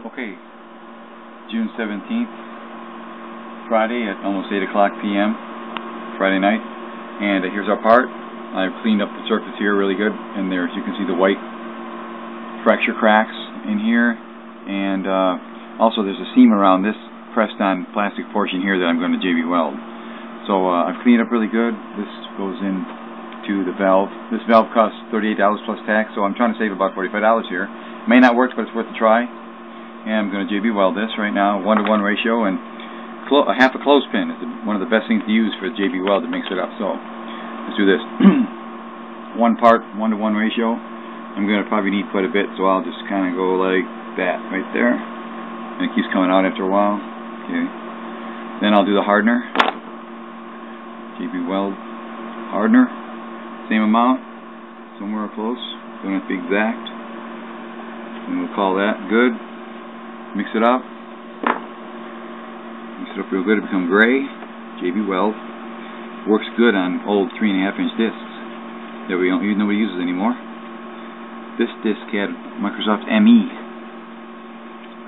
Okay, June 17th, Friday at almost 8 o'clock p.m., Friday night, and here's our part. I've cleaned up the surface here really good, and there's, you can see the white fracture cracks in here, and also there's a seam around this pressed on plastic portion here that I'm going to JB weld. So I've cleaned up really good. This goes into the valve. This valve costs $38 plus tax, so I'm trying to save about $45 here. It may not work, but it's worth a try. And I'm going to JB weld this right now, 1-to-1 ratio, and half a clothespin is one of the best things to use for JB weld to mix it up. So let's do this. One part, 1-to-1 ratio. I'm going to probably need quite a bit, so I'll just kind of go like that right there. And it keeps coming out after a while. Okay. Then I'll do the hardener. JB weld hardener. Same amount, somewhere close. Don't have to be exact. And we'll call that good. Mix it up. Mix it up real good to become gray. JB weld. Works good on old 3.5-inch discs that nobody uses anymore. This disc had Microsoft ME.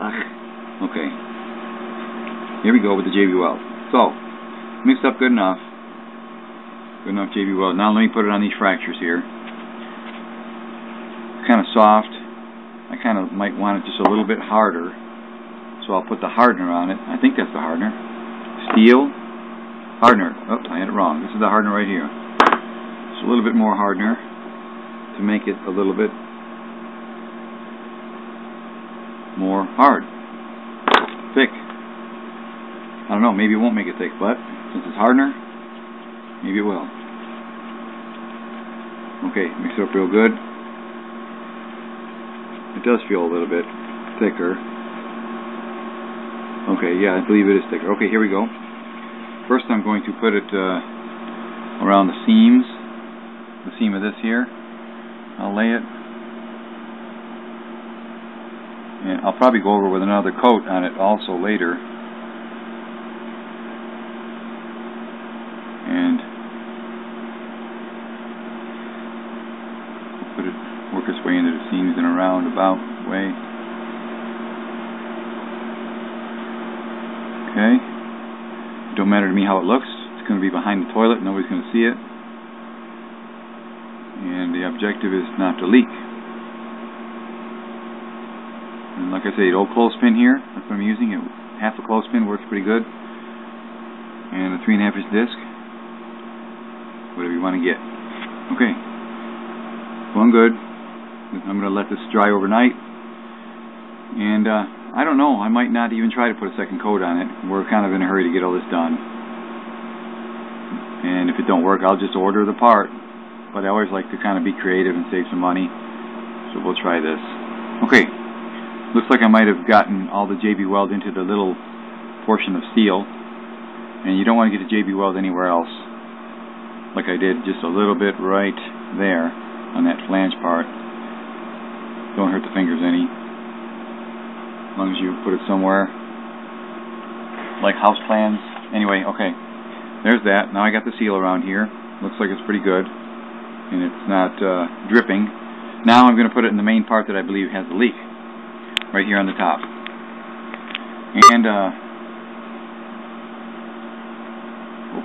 Ugh. Okay. Here we go with the JB weld. So, mixed up good enough. Good enough JB weld. Now let me put it on these fractures here. Kind of soft. I kind of might want it just a little bit harder. So I'll put the hardener on it. I think that's the hardener. Steel. Hardener. Oh, I had it wrong. This is the hardener right here. Just a little bit more hardener to make it a little bit more hard. Thick. I don't know, maybe it won't make it thick, but since it's hardener, maybe it will. Okay, mix it up real good. It does feel a little bit thicker. Okay, yeah, I believe it is thicker. Okay, here we go. First I'm going to put it around the seams, the seam of this here. I'll lay it. And I'll probably go over with another coat on it also later. And we'll put it, work its way into the seams in a roundabout way. Okay. It don't matter to me how it looks. It's going to be behind the toilet. Nobody's going to see it. And the objective is not to leak. And like I say, old clothespin here. That's what I'm using. Half a clothespin works pretty good. And a 3.5-inch disc. Whatever you want to get. Okay. Going good. I'm going to let this dry overnight. And I don't know, I might not even try to put a second coat on it. We're kind of in a hurry to get all this done. And if it don't work, I'll just order the part. But I always like to kind of be creative and save some money. So we'll try this. Okay. Looks like I might have gotten all the JB weld into the little portion of steel. And you don't want to get the JB weld anywhere else. Like I did, just a little bit right there on that flange part. Don't hurt the fingers any. As long as you put it somewhere like house plans. Anyway, okay, there's that. Now I got the seal around here. Looks like it's pretty good, and it's not dripping. Now I'm going to put it in the main part that I believe has the leak, right here on the top. And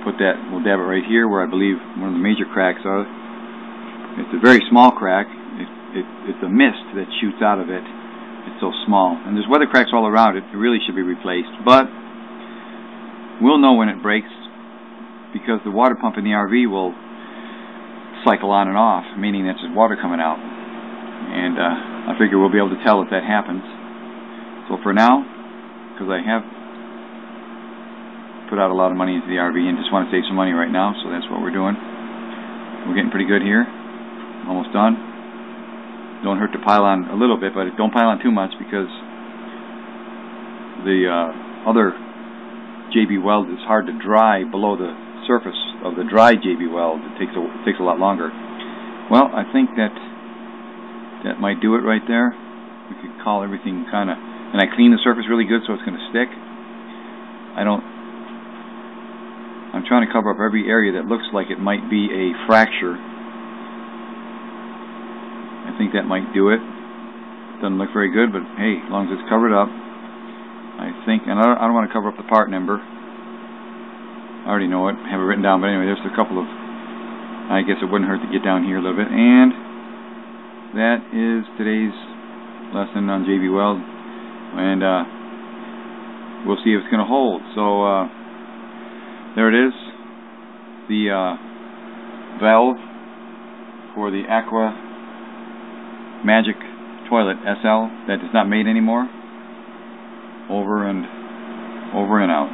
we'll dab it right here where I believe one of the major cracks are. It's a very small crack. It's a mist that shoots out of it. It's so small, and there's weather cracks all around it. It really should be replaced, but we'll know when it breaks because the water pump in the RV will cycle on and off, meaning that's just water coming out. And I figure we'll be able to tell if that happens. So for now, because I have put out a lot of money into the RV and just want to save some money right now, so that's what we're doing. We're getting pretty good here. Almost done. Don't hurt to pile on a little bit, but don't pile on too much because the other JB weld is hard to dry below the surface of the dry JB weld. It takes a lot longer. Well, I think that might do it right there. We could call everything kind of, and I clean the surface really good so it's going to stick. I'm trying to cover up every area that looks like it might be a fracture. I think that might do it. Doesn't look very good, but hey, as long as it's covered up, I think, and I don't want to cover up the part number. I already know it, have it written down, but anyway, there's a couple of, I guess it wouldn't hurt to get down here a little bit. And that is today's lesson on JB Weld, and we'll see if it's going to hold. So there it is, the valve for the Aqua Magic Toilet SL that is not made anymore. Over and out.